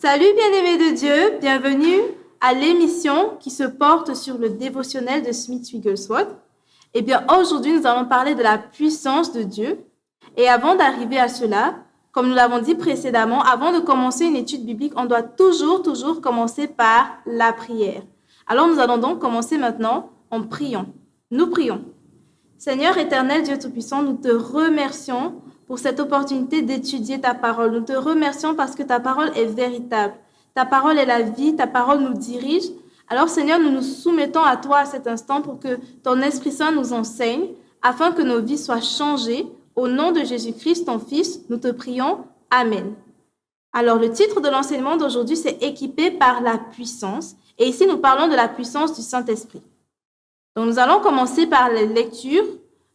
Salut bien-aimés de Dieu, bienvenue à l'émission qui se porte sur le dévotionnel de Smith Wigglesworth. Eh bien, aujourd'hui, nous allons parler de la puissance de Dieu. Et avant d'arriver à cela, comme nous l'avons dit précédemment, avant de commencer une étude biblique, on doit toujours commencer par la prière. Alors, nous allons donc commencer maintenant en priant. Nous prions. Seigneur éternel, Dieu Tout-Puissant, nous te remercions pour cette opportunité d'étudier ta parole. Nous te remercions parce que ta parole est véritable. Ta parole est la vie, ta parole nous dirige. Alors Seigneur, nous nous soumettons à toi à cet instant pour que ton Esprit Saint nous enseigne afin que nos vies soient changées. Au nom de Jésus-Christ, ton Fils, nous te prions. Amen. Alors le titre de l'enseignement d'aujourd'hui, c'est « Équipé par la puissance ». Et ici, nous parlons de la puissance du Saint-Esprit. Donc nous allons commencer par les lectures.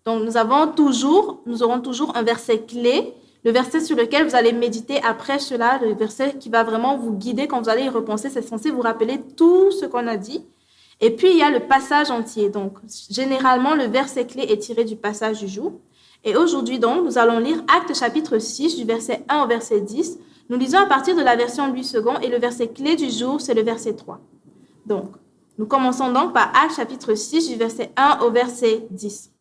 Donc, nous aurons toujours un verset clé, le verset sur lequel vous allez méditer après cela, le verset qui va vraiment vous guider quand vous allez y repenser. C'est censé vous rappeler tout ce qu'on a dit. Et puis, il y a le passage entier. Donc, généralement, le verset clé est tiré du passage du jour. Et aujourd'hui, donc, nous allons lire Actes chapitre 6, du verset 1 au verset 10. Nous lisons à partir de la version Louis II et le verset clé du jour, c'est le verset 3. Donc, nous commençons donc par Actes chapitre 6, du verset 1 au verset 10.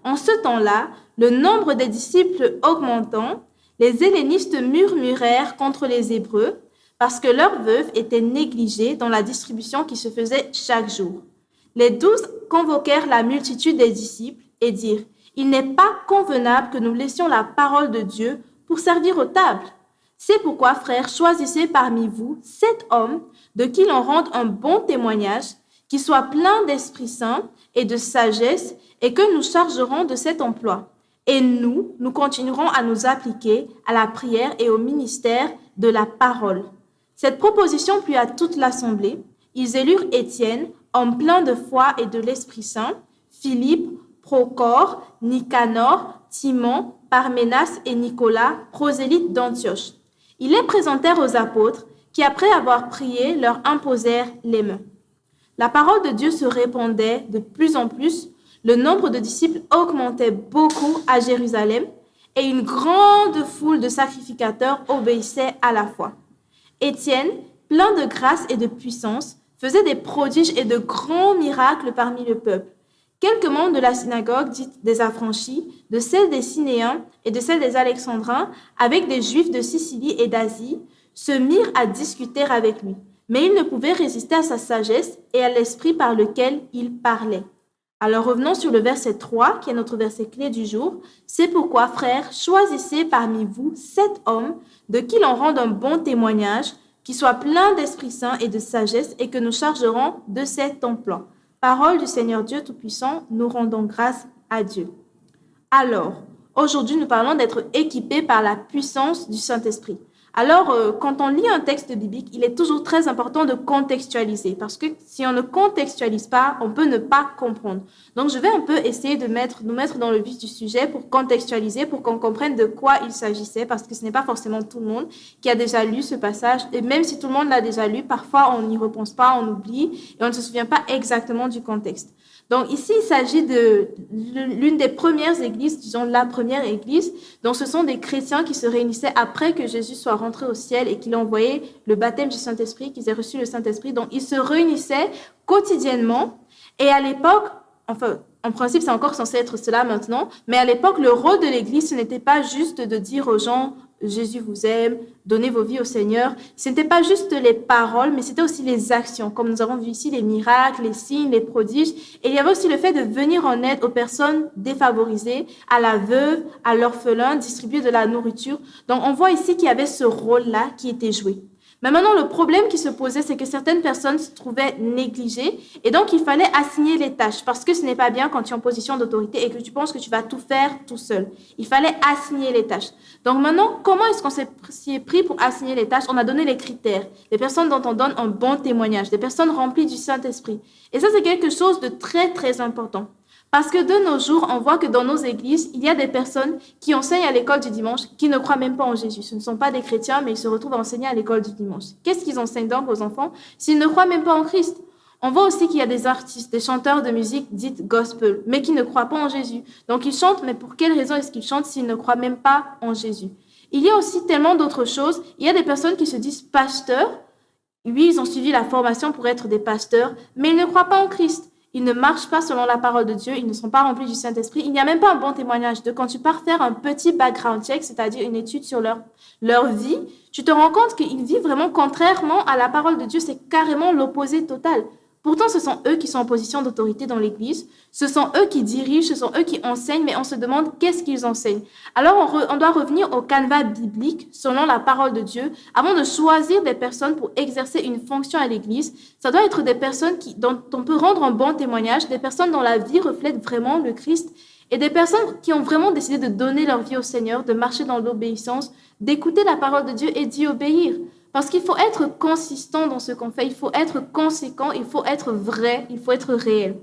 En ce temps-là, le nombre des disciples augmentant, les hellénistes murmurèrent contre les Hébreux parce que leurs veuves étaient négligées dans la distribution qui se faisait chaque jour. Les 12 convoquèrent la multitude des disciples et dirent « Il n'est pas convenable que nous laissions la parole de Dieu pour servir aux tables. C'est pourquoi, frères, choisissez parmi vous 7 hommes de qui l'on rende un bon témoignage, qui soient pleins d'Esprit Saint et de sagesse, et que nous chargerons de cet emploi. Et nous continuerons à nous appliquer à la prière et au ministère de la parole. » Cette proposition plut à toute l'assemblée. Ils élurent Étienne, homme plein de foi et de l'Esprit Saint, Philippe, Procor, Nicanor, Timon, Parménas et Nicolas, prosélytes d'Antioche. Ils les présentèrent aux apôtres, qui après avoir prié, leur imposèrent les mains. La parole de Dieu se répandait de plus en plus. Le nombre de disciples augmentait beaucoup à Jérusalem et une grande foule de sacrificateurs obéissait à la foi. Étienne, plein de grâce et de puissance, faisait des prodiges et de grands miracles parmi le peuple. Quelques membres de la synagogue dite des affranchis, de celle des Sinéens et de celle des Alexandrins, avec des Juifs de Sicile et d'Asie, se mirent à discuter avec lui. Mais ils ne pouvaient résister à sa sagesse et à l'esprit par lequel il parlait. Alors revenons sur le verset 3, qui est notre verset clé du jour. C'est pourquoi, frères, choisissez parmi vous 7 hommes de qui l'on rende un bon témoignage, qui soient pleins d'Esprit Saint et de sagesse, et que nous chargerons de cet emploi. Parole du Seigneur Dieu Tout-Puissant, nous rendons grâce à Dieu. Alors, aujourd'hui, nous parlons d'être équipés par la puissance du Saint-Esprit. Alors, quand on lit un texte biblique, il est toujours très important de contextualiser parce que si on ne contextualise pas, on peut ne pas comprendre. Donc, je vais un peu essayer de nous mettre dans le vif du sujet pour contextualiser, pour qu'on comprenne de quoi il s'agissait parce que ce n'est pas forcément tout le monde qui a déjà lu ce passage. Et même si tout le monde l'a déjà lu, parfois on n'y repense pas, on oublie et on ne se souvient pas exactement du contexte. Donc ici, il s'agit de l'une des premières églises, disons la première église. Donc ce sont des chrétiens qui se réunissaient après que Jésus soit rentré au ciel et qu'il a envoyé le baptême du Saint-Esprit, qu'ils aient reçu le Saint-Esprit. Donc ils se réunissaient quotidiennement. Et à l'époque, enfin, en principe, c'est encore censé être cela maintenant, mais à l'époque, le rôle de l'église, ce n'était pas juste de dire aux gens « Jésus vous aime, donnez vos vies au Seigneur ». Ce n'était pas juste les paroles, mais c'était aussi les actions, comme nous avons vu ici, les miracles, les signes, les prodiges. Et il y avait aussi le fait de venir en aide aux personnes défavorisées, à la veuve, à l'orphelin, distribuer de la nourriture. Donc, on voit ici qu'il y avait ce rôle-là qui était joué. Mais maintenant, le problème qui se posait, c'est que certaines personnes se trouvaient négligées et donc il fallait assigner les tâches parce que ce n'est pas bien quand tu es en position d'autorité et que tu penses que tu vas tout faire tout seul. Il fallait assigner les tâches. Donc maintenant, comment est-ce qu'on s'y est pris pour assigner les tâches? On a donné les critères, les personnes dont on donne un bon témoignage, des personnes remplies du Saint-Esprit. Et ça, c'est quelque chose de très, très important. Parce que de nos jours, on voit que dans nos églises, il y a des personnes qui enseignent à l'école du dimanche qui ne croient même pas en Jésus. Ce ne sont pas des chrétiens, mais ils se retrouvent à enseigner à l'école du dimanche. Qu'est-ce qu'ils enseignent donc aux enfants s'ils ne croient même pas en Christ? On voit aussi qu'il y a des artistes, des chanteurs de musique dite gospel, mais qui ne croient pas en Jésus. Donc ils chantent, mais pour quelle raison est-ce qu'ils chantent s'ils ne croient même pas en Jésus? Il y a aussi tellement d'autres choses. Il y a des personnes qui se disent pasteurs. Oui, ils ont suivi la formation pour être des pasteurs, mais ils ne croient pas en Christ. Ils ne marchent pas selon la parole de Dieu, ils ne sont pas remplis du Saint-Esprit. Il n'y a même pas un bon témoignage de quand tu pars faire un petit background check, c'est-à-dire une étude sur leur vie, tu te rends compte qu'ils vivent vraiment contrairement à la parole de Dieu. C'est carrément l'opposé total. Pourtant, ce sont eux qui sont en position d'autorité dans l'Église, ce sont eux qui dirigent, ce sont eux qui enseignent, mais on se demande qu'est-ce qu'ils enseignent. Alors, on doit revenir au canevas biblique, selon la parole de Dieu, avant de choisir des personnes pour exercer une fonction à l'Église. Ça doit être des personnes dont on peut rendre un bon témoignage, des personnes dont la vie reflète vraiment le Christ, et des personnes qui ont vraiment décidé de donner leur vie au Seigneur, de marcher dans l'obéissance, d'écouter la parole de Dieu et d'y obéir. Parce qu'il faut être consistant dans ce qu'on fait, il faut être conséquent, il faut être vrai, il faut être réel.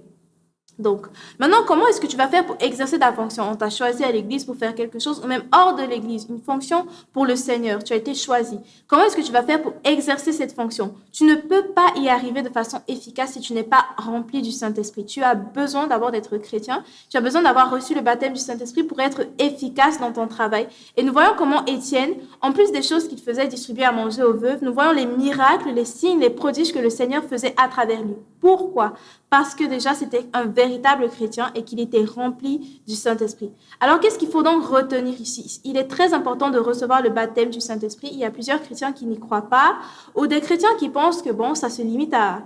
Donc, maintenant, comment est-ce que tu vas faire pour exercer ta fonction? On t'a choisi à l'église pour faire quelque chose, ou même hors de l'église, une fonction pour le Seigneur. Tu as été choisi. Comment est-ce que tu vas faire pour exercer cette fonction? Tu ne peux pas y arriver de façon efficace si tu n'es pas rempli du Saint-Esprit. Tu as besoin d'abord d'être chrétien. Tu as besoin d'avoir reçu le baptême du Saint-Esprit pour être efficace dans ton travail. Et nous voyons comment Étienne, en plus des choses qu'il faisait distribuer à manger aux veuves, nous voyons les miracles, les signes, les prodiges que le Seigneur faisait à travers lui. Pourquoi? Parce que déjà, c'était un véritable chrétien et qu'il était rempli du Saint-Esprit. Alors, qu'est-ce qu'il faut donc retenir ici? Il est très important de recevoir le baptême du Saint-Esprit. Il y a plusieurs chrétiens qui n'y croient pas, ou des chrétiens qui pensent que, bon, ça se limite à,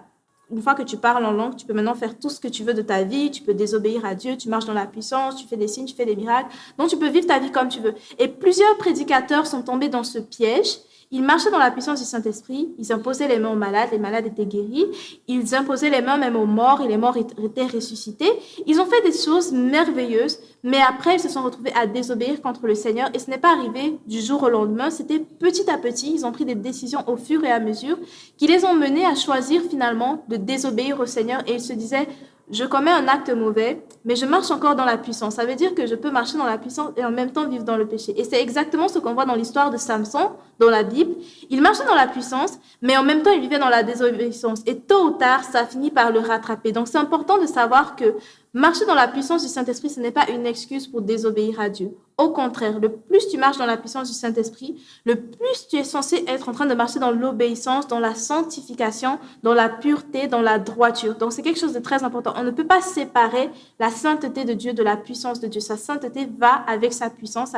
une fois que tu parles en langue, tu peux maintenant faire tout ce que tu veux de ta vie, tu peux désobéir à Dieu, tu marches dans la puissance, tu fais des signes, tu fais des miracles, donc tu peux vivre ta vie comme tu veux. Et plusieurs prédicateurs sont tombés dans ce piège. Ils marchaient dans la puissance du Saint-Esprit, ils imposaient les mains aux malades, les malades étaient guéris, ils imposaient les mains même aux morts et les morts étaient ressuscités. Ils ont fait des choses merveilleuses, mais après ils se sont retrouvés à désobéir contre le Seigneur et ce n'est pas arrivé du jour au lendemain, c'était petit à petit, ils ont pris des décisions au fur et à mesure qui les ont menés à choisir finalement de désobéir au Seigneur et ils se disaient: je commets un acte mauvais, mais je marche encore dans la puissance. Ça veut dire que je peux marcher dans la puissance et en même temps vivre dans le péché. Et c'est exactement ce qu'on voit dans l'histoire de Samson, dans la Bible. Il marchait dans la puissance, mais en même temps, il vivait dans la désobéissance. Et tôt ou tard, ça finit par le rattraper. Donc, c'est important de savoir que marcher dans la puissance du Saint-Esprit, ce n'est pas une excuse pour désobéir à Dieu. Au contraire, le plus tu marches dans la puissance du Saint-Esprit, le plus tu es censé être en train de marcher dans l'obéissance, dans la sanctification, dans la pureté, dans la droiture. Donc, c'est quelque chose de très important. On ne peut pas séparer la sainteté de Dieu de la puissance de Dieu. Sa sainteté va avec sa puissance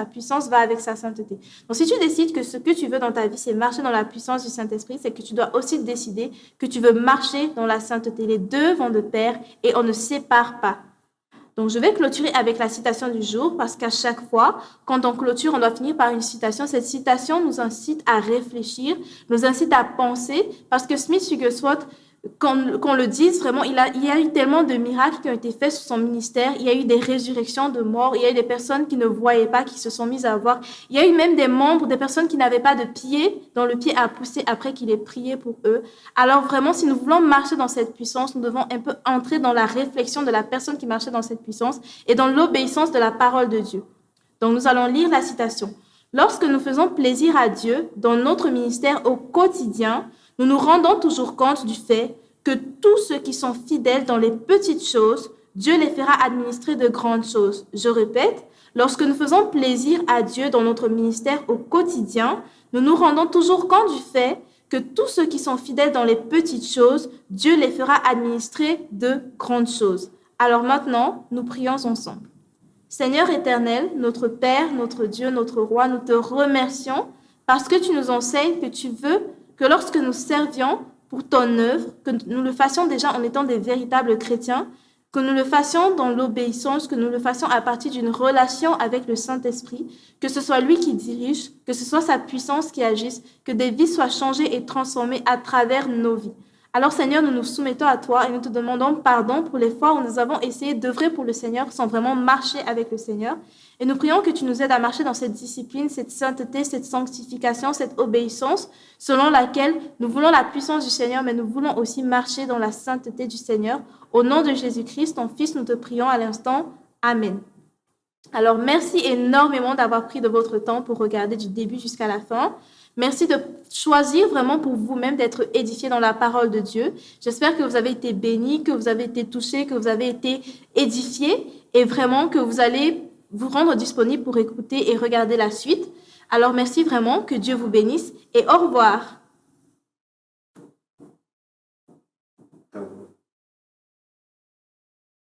va avec sa sainteté. Donc, si tu décides que ce que tu veux dans ta vie, c'est marcher dans la puissance du Saint-Esprit, c'est que tu dois aussi décider que tu veux marcher dans la sainteté. Les deux vont de pair et on ne sépare pas. Donc, je vais clôturer avec la citation du jour parce qu'à chaque fois, quand on clôture, on doit finir par une citation. Cette citation nous incite à réfléchir, nous incite à penser parce que Smith Wigglesworth, qu'on le dise, vraiment, il y a eu tellement de miracles qui ont été faits sous son ministère. Il y a eu des résurrections de morts. Il y a eu des personnes qui ne voyaient pas, qui se sont mises à voir. Il y a eu même des membres, des personnes qui n'avaient pas de pied, dont le pied a poussé après qu'il ait prié pour eux. Alors vraiment, si nous voulons marcher dans cette puissance, nous devons un peu entrer dans la réflexion de la personne qui marchait dans cette puissance et dans l'obéissance de la parole de Dieu. Donc, nous allons lire la citation. Lorsque nous faisons plaisir à Dieu dans notre ministère au quotidien, nous nous rendons toujours compte du fait que tous ceux qui sont fidèles dans les petites choses, Dieu les fera administrer de grandes choses. Je répète, lorsque nous faisons plaisir à Dieu dans notre ministère au quotidien, nous nous rendons toujours compte du fait que tous ceux qui sont fidèles dans les petites choses, Dieu les fera administrer de grandes choses. Alors maintenant, nous prions ensemble. Seigneur éternel, notre Père, notre Dieu, notre Roi, nous te remercions parce que tu nous enseignes que tu veux que lorsque nous servions pour ton œuvre, que nous le fassions déjà en étant des véritables chrétiens, que nous le fassions dans l'obéissance, que nous le fassions à partir d'une relation avec le Saint-Esprit, que ce soit lui qui dirige, que ce soit sa puissance qui agisse, que des vies soient changées et transformées à travers nos vies. Alors Seigneur, nous nous soumettons à toi et nous te demandons pardon pour les fois où nous avons essayé d'œuvrer pour le Seigneur sans vraiment marcher avec le Seigneur. Et nous prions que tu nous aides à marcher dans cette discipline, cette sainteté, cette sanctification, cette obéissance selon laquelle nous voulons la puissance du Seigneur, mais nous voulons aussi marcher dans la sainteté du Seigneur. Au nom de Jésus-Christ, ton Fils, nous te prions à l'instant. Amen. Alors, merci énormément d'avoir pris de votre temps pour regarder du début jusqu'à la fin. Merci de choisir vraiment pour vous-même d'être édifié dans la parole de Dieu. J'espère que vous avez été bénis, que vous avez été touchés, que vous avez été édifiés et vraiment que vous allez vous rendre disponible pour écouter et regarder la suite. Alors merci vraiment, que Dieu vous bénisse et au revoir.